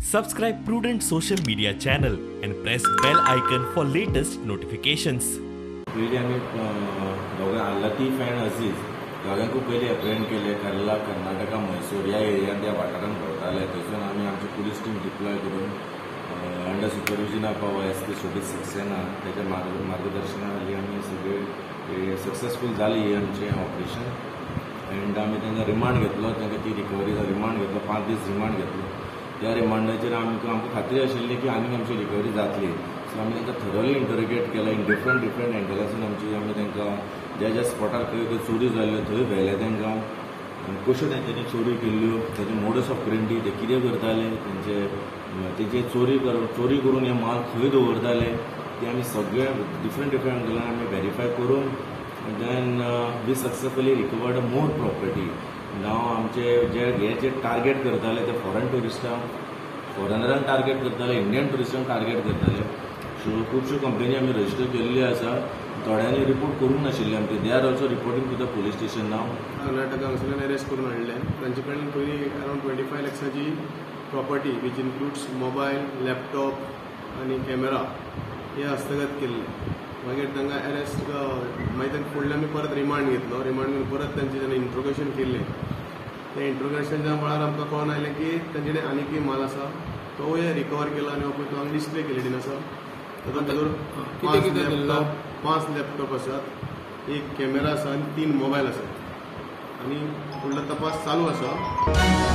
Subscribe Prudent social media channel and press bell icon for latest notifications. पयलीं आमी दोगां Latif end Aziz दोगांकूय पयलीं एप्रेंड केले केरला कर्नाटका मैसूर ह्या एरियान त्या वाठारांत भोंवताले थंयसून आमी आमची पुलीस टीम डिप्लॉय करून under supervision of our SP Sudeep Saxena त्याच्या मार्गदर्शना खाली आमी सगळे सक्सेसफूल जाली ही आमचें ऑपरेशन. एंड आमी तांकां रिमांड घेतलो, तांकां ती रिकवरीचा रिमांड घेतलो, 5 दीस रिमांड घेतलो. त्या रिमांडाचेर आमकां खात्री आशिल्ली की आनीक आमची रिकवरी जातली. सो आमी तांकां थरोली इंटरोगेट केलें इन डिफरंट एंगलासून आमी तांकां ज्या स्पॉटार खंय चोरी जाल्ल्यो थंय व्हेले तांकां कश्यो तेंच्यांनी चोरी केल्ल्यो, तेजे मोडस ऑपरेंडी, ते कितें करताले, तेंचे चोरी करून हे माल खंय दवरताले ते आमी सगळे डिफरंट एंगलान आमी व्हेरीफाय करून then we successfully recovered more property. नाव आमचे जे टार्गेट करताले ते फॉरेनरांक टार्गेट करताले, इंडियन टुरिस्टांक टार्गेट करताले. सो खुबश्यो कंपनी आमी रजिस्टर केल्ल्यो आसा, थोड्यांनी रिपोर्ट करूंक नाशिल्ले आमचे. They are also reporting to the police station नाव. कर्नाटका हांगासरल्यान अरेस्ट करून हाडले. तांचे कडेन पयलीं अरावंड 25 लाखाची property which includes mobile, laptop आनी कॅमेरा हे हस्तगत केल्ले. मागीर तांकां अरेस्ट मागीर तांकां फुडले आमी परत रिमांड घेतलो. रिमांड घेवन परत तांचे जेन्ना इंट्रोगेशन केल्लें ते इंट्रोगेशनच्या वेळार आमकां कळून आयलें की तांचे कडेन आनीकय माल आसा तो रिकवर केला आनी हो पळय तो हांगा डिस्प्ले केलेलीन आसा. तातूंत 5 लॅपटॉप आसात, 1 कॅमेरा आसा आनी 3 मोबायल आसात आनी फुडलो तपास चालू आसा.